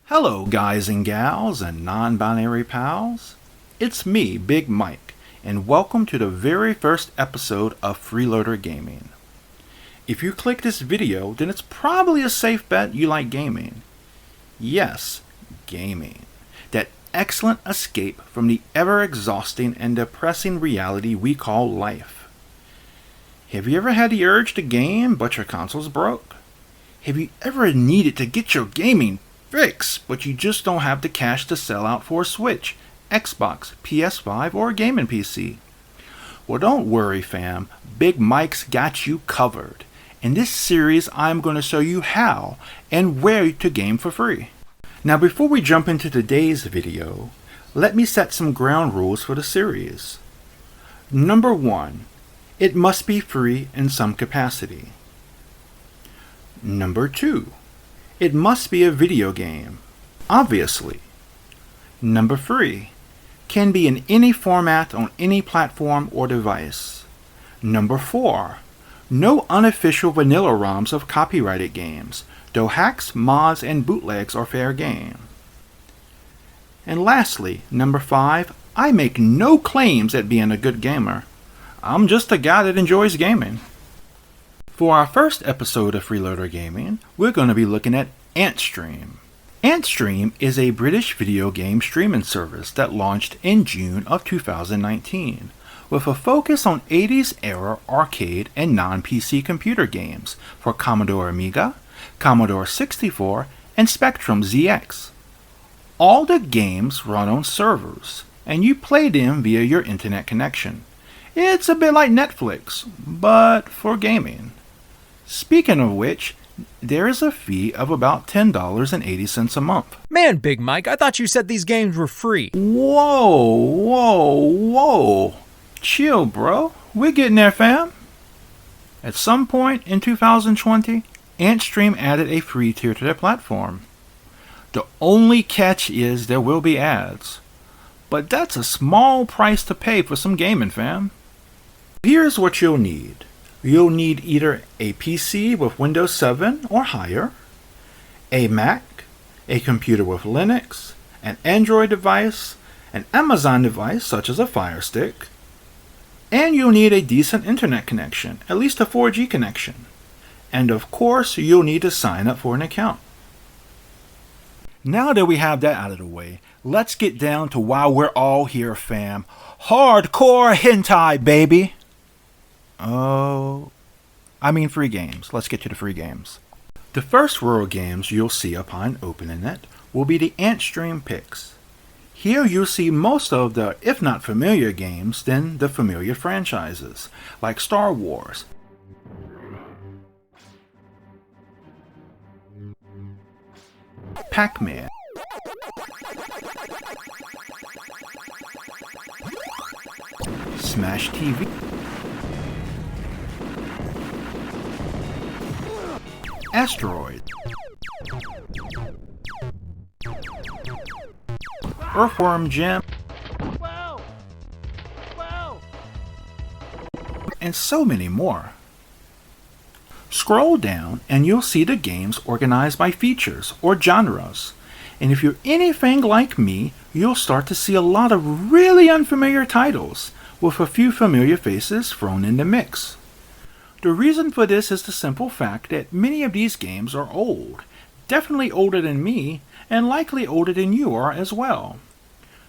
Hello guys and gals and non-binary pals. It's me, Big Mike, and welcome to the very first episode of Freeloader Gaming. If you click this video, then it's probably a safe bet you like gaming. Yes, gaming. That excellent escape from the ever-exhausting and depressing reality we call life. Have you ever had the urge to game but your console's broke? Have you ever needed to get your gaming fix, but you just don't have the cash to sell out for a Switch, Xbox, PS5, or a gaming PC? Well, don't worry fam, Big Mike's got you covered. In this series, I'm going to show you how and where to game for free. Now before we jump into today's video, let me set some ground rules for the series. Number 1, it must be free in some capacity. Number 2, it must be a video game, obviously. Number 3, can be in any format on any platform or device. Number 4, no unofficial vanilla ROMs of copyrighted games, though hacks, mods, and bootlegs are fair game. And lastly, number 5, I make no claims at being a good gamer. I'm just a guy that enjoys gaming. For our first episode of Freeloader Gaming, we're going to be looking at Antstream. Antstream is a British video game streaming service that launched in June of 2019, with a focus on 80s era arcade and non-PC computer games for Commodore Amiga, Commodore 64, and Spectrum ZX. All the games run on servers, and you play them via your internet connection. It's a bit like Netflix, but for gaming. Speaking of which, there is a fee of about $10.80 a month. Man, Big Mike, I thought you said these games were free. Whoa. Chill, bro. We're getting there, fam. At some point in 2020, Antstream added a free tier to their platform. The only catch is there will be ads. But that's a small price to pay for some gaming, fam. Here's what you'll need. You'll need either a PC with Windows 7 or higher, a Mac, a computer with Linux, an Android device, an Amazon device such as a Fire Stick, and you'll need a decent internet connection, at least a 4G connection. And of course, you'll need to sign up for an account. Now that we have that out of the way, let's get down to why we're all here, fam. Hardcore hentai, baby! Free games. Let's get to the free games. The first row of games you'll see upon opening it will be the Antstream picks. Here you'll see most of the, if not familiar games, then the familiar franchises, like Star Wars, Pac-Man, Smash TV, Asteroid, Earthworm Jim, and so many more. Scroll down and you'll see the games organized by features or genres. And if you're anything like me, you'll start to see a lot of really unfamiliar titles, with a few familiar faces thrown in the mix. The reason for this is the simple fact that many of these games are old, definitely older than me, and likely older than you are as well.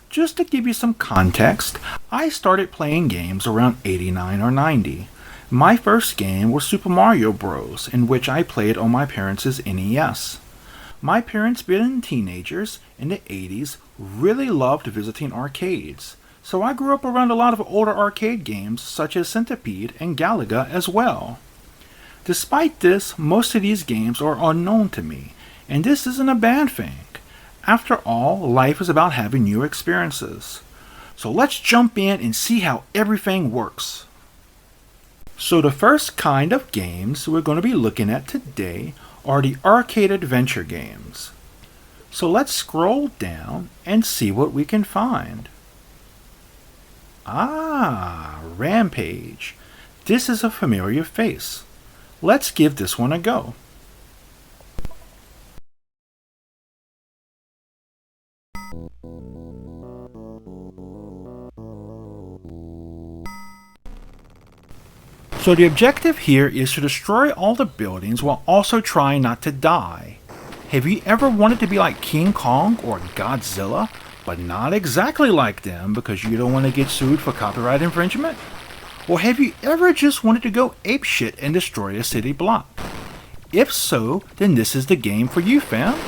Just to give you some context, I started playing games around 89 or 90. My first game was Super Mario Bros., in which I played on my parents' NES. My parents, being teenagers in the 80s, really loved visiting arcades. So I grew up around a lot of older arcade games such as Centipede and Galaga as well. Despite this, most of these games are unknown to me, and this isn't a bad thing. After all, life is about having new experiences. So let's jump in and see how everything works. So the first kind of games we're going to be looking at today are the arcade adventure games. So let's scroll down and see what we can find. Rampage. This is a familiar face. Let's give this one a go. So the objective here is to destroy all the buildings while also trying not to die. Have you ever wanted to be like King Kong or Godzilla, but not exactly like them because you don't want to get sued for copyright infringement? Or have you ever just wanted to go apeshit and destroy a city block? If so, then this is the game for you, fam.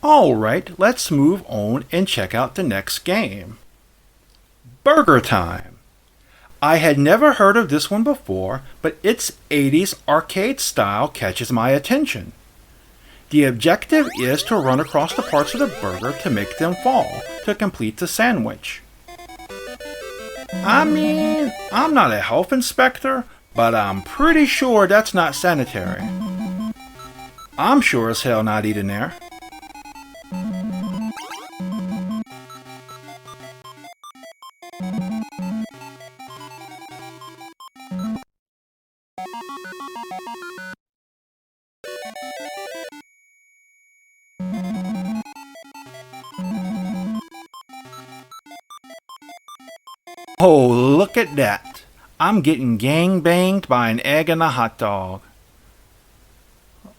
Alright, let's move on and check out the next game. Burger Time. I had never heard of this one before, but its 80s arcade style catches my attention. The objective is to run across the parts of the burger to make them fall, to complete the sandwich. I mean, I'm not a health inspector, but I'm pretty sure that's not sanitary. I'm sure as hell not eating there. Oh, look at that. I'm getting gang-banged by an egg and a hot dog.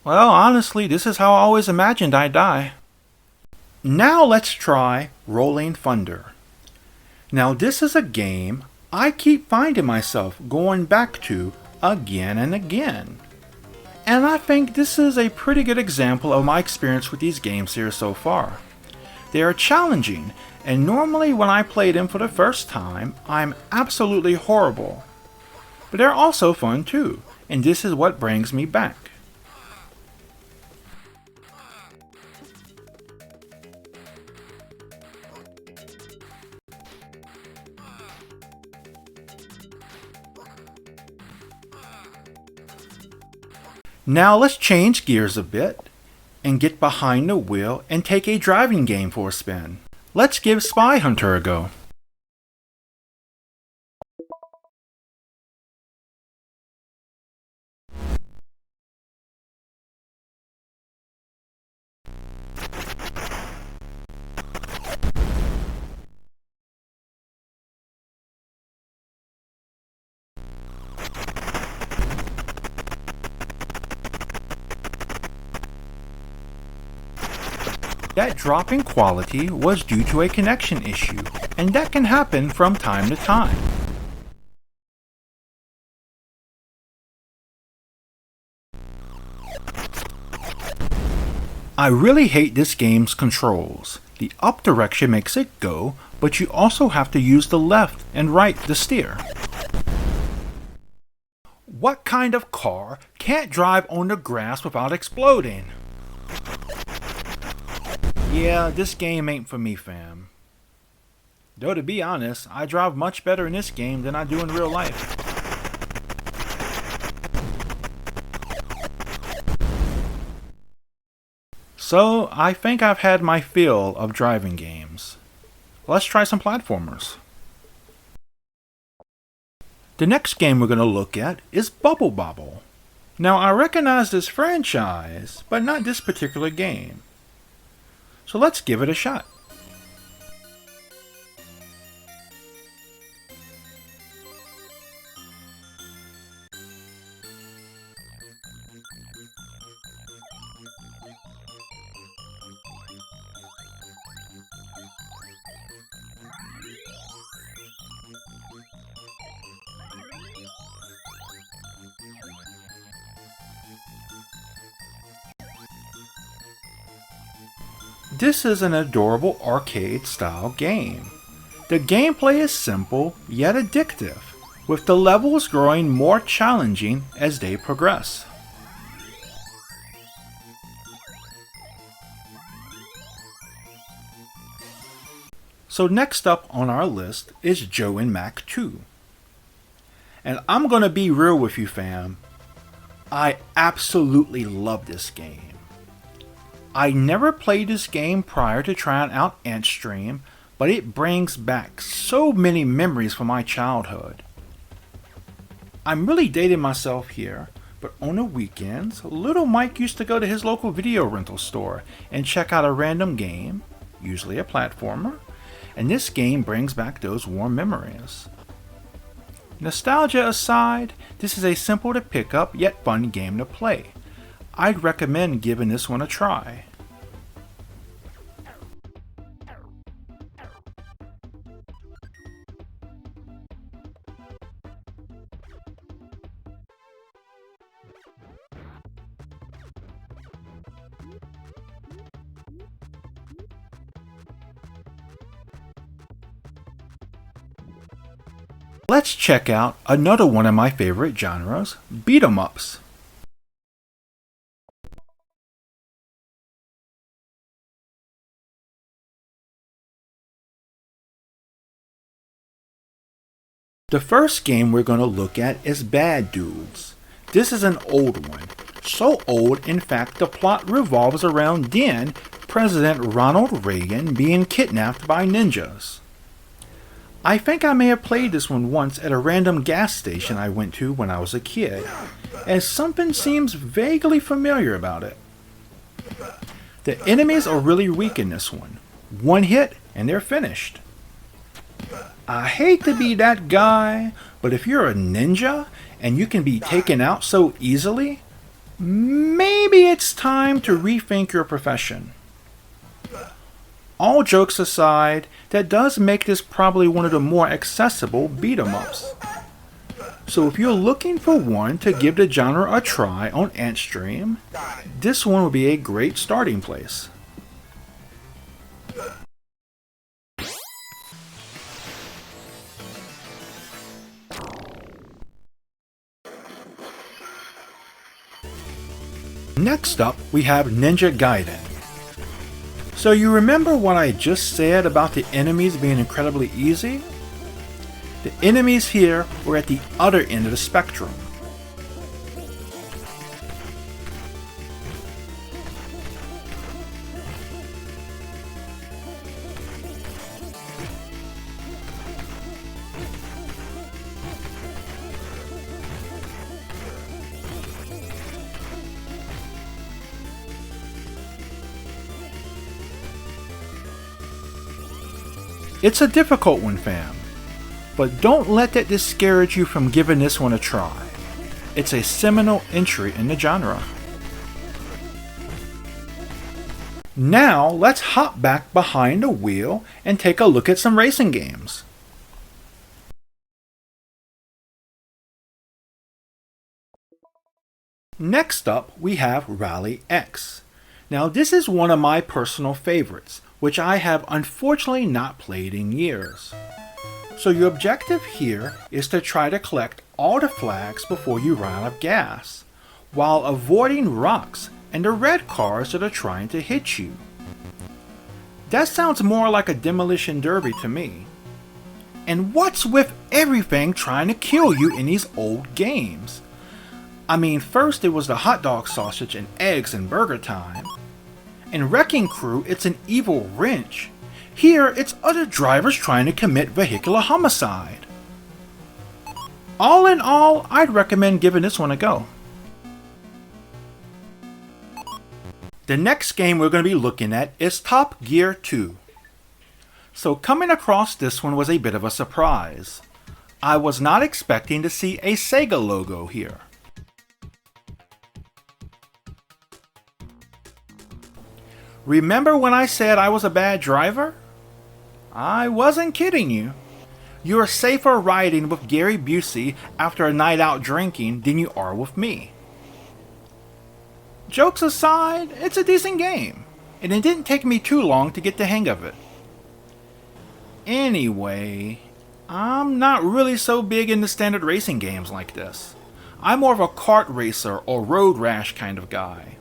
Well, honestly, this is how I always imagined I'd die. Now let's try Rolling Thunder. Now this is a game I keep finding myself going back to again and again. And I think this is a pretty good example of my experience with these games here so far. They are challenging, and normally when I play them for the first time, I'm absolutely horrible. But they're also fun too, and this is what brings me back. Now let's change gears a bit and get behind the wheel and take a driving game for a spin. Let's give Spy Hunter a go. That drop in quality was due to a connection issue, and that can happen from time to time. I really hate this game's controls. The up direction makes it go, but you also have to use the left and right to steer. What kind of car can't drive on the grass without exploding? Yeah, this game ain't for me, fam. Though to be honest, I drive much better in this game than I do in real life. So, I think I've had my fill of driving games. Let's try some platformers. The next game we're going to look at is Bobble. Now, I recognize this franchise, but not this particular game. So let's give it a shot. This is an adorable arcade-style game. The gameplay is simple, yet addictive. with the levels growing more challenging as they progress. So next up on our list is Joe and Mack Ii. And I'm gonna be real with you fam, I absolutely love this game. I never played this game prior to trying out Antstream, but it brings back so many memories from my childhood. I'm really dating myself here, but on the weekends, little Mike used to go to his local video rental store and check out a random game, usually a platformer, and this game brings back those warm memories. Nostalgia aside, this is a simple to pick up yet fun game to play. I'd recommend giving this one a try. Let's check out another one of my favorite genres, beat 'em ups. The first game we're going to look at is Bad Dudes. This is an old one. So old, in fact, the plot revolves around then President Ronald Reagan being kidnapped by ninjas. I think I may have played this one once at a random gas station I went to when I was a kid, as something seems vaguely familiar about it. The enemies are really weak in this one. One hit and they're finished. I hate to be that guy, but if you're a ninja and you can be taken out so easily, maybe it's time to rethink your profession. All jokes aside, that does make this probably one of the more accessible beat 'em ups. So if you're looking for one to give the genre a try on Antstream, this one would be a great starting place. Next up, we have Ninja Gaiden. So you remember what I just said about the enemies being incredibly easy? The enemies here were at the other end of the spectrum. It's a difficult one, fam, but don't let that discourage you from giving this one a try. It's a seminal entry in the genre. Now let's hop back behind the wheel and take a look at some racing games. Next up we have Rally X. Now this is one of my personal favorites, which I have unfortunately not played in years. So your objective here is to try to collect all the flags before you run out of gas, while avoiding rocks and the red cars that are trying to hit you. That sounds more like a demolition derby to me. And what's with everything trying to kill you in these old games? I mean, first it was the hot dog sausage and eggs and burger time. In Wrecking Crew, it's an evil wrench. Here, it's other drivers trying to commit vehicular homicide. All in all, I'd recommend giving this one a go. The next game we're going to be looking at is Top Gear 2. So coming across this one was a bit of a surprise. I was not expecting to see a Sega logo here. Remember when I said I was a bad driver? I wasn't kidding you. You're safer riding with Gary Busey after a night out drinking than you are with me. Jokes aside, it's a decent game, and it didn't take me too long to get the hang of it. Anyway, I'm not really so big into standard racing games like this. I'm more of a kart racer or road rash kind of guy.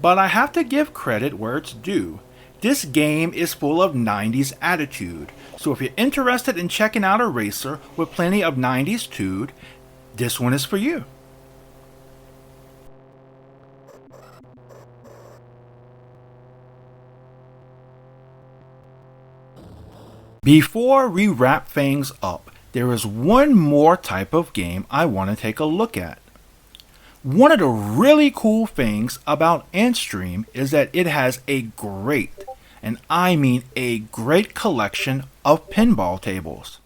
But I have to give credit where it's due. This game is full of 90s attitude, so if you're interested in checking out a racer with plenty of 90s tude, this one is for you. Before we wrap things up, there is one more type of game I want to take a look at. One of the really cool things about Antstream is that it has a great, and I mean a great collection of pinball tables.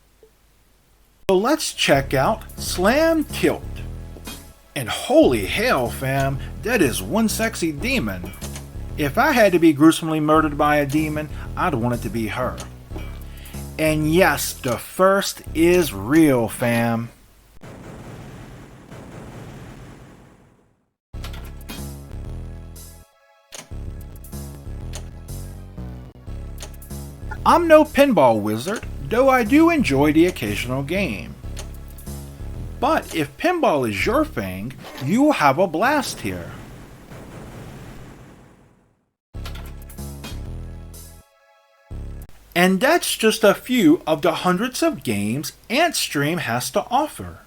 So let's check out Slam Tilt. And holy hell fam, that is one sexy demon. If I had to be gruesomely murdered by a demon, I'd want it to be her. And yes, the first is real, fam. I'm no pinball wizard, though I do enjoy the occasional game. But if pinball is your thing, you will have a blast here. And that's just a few of the hundreds of games Antstream has to offer.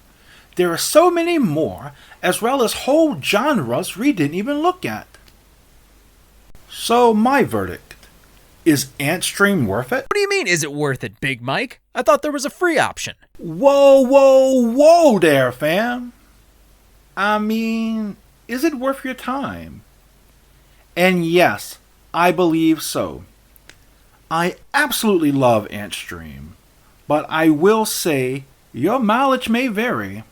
There are so many more, as well as whole genres we didn't even look at. So my verdict, is Antstream worth it? What do you mean, is it worth it, Big Mike? I thought there was a free option. Whoa there, fam. I mean, is it worth your time? And yes, I believe so. I absolutely love Antstream, but I will say your mileage may vary.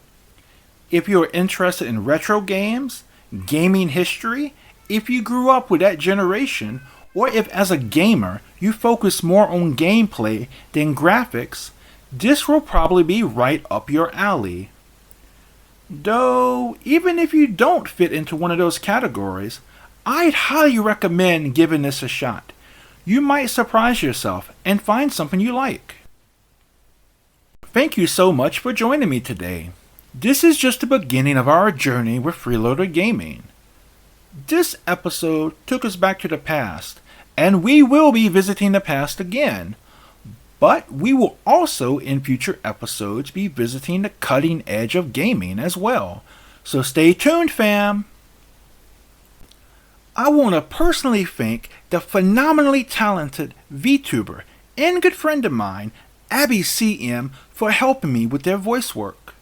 If you're interested in retro games, gaming history, if you grew up with that generation, or if as a gamer you focus more on gameplay than graphics, this will probably be right up your alley. Though, even if you don't fit into one of those categories, I'd highly recommend giving this a shot. You might surprise yourself and find something you like. Thank you so much for joining me today. This is just the beginning of our journey with Freeloader Gaming. This episode took us back to the past, and we will be visiting the past again. But we will also in future episodes be visiting the cutting edge of gaming as well. So stay tuned, fam! I want to personally thank the phenomenally talented VTuber and good friend of mine, Abby CM, for helping me with their voice work.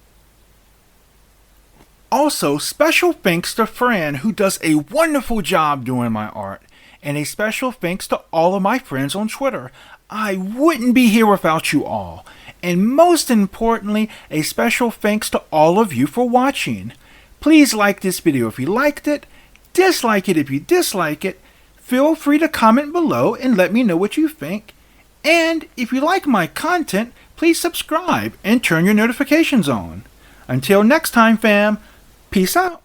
Also, special thanks to Fran, who does a wonderful job doing my art, and a special thanks to all of my friends on Twitter. I wouldn't be here without you all. And most importantly, a special thanks to all of you for watching. Please like this video if you liked it, dislike it if you dislike it, feel free to comment below and let me know what you think, and if you like my content, please subscribe and turn your notifications on. Until next time fam, peace out.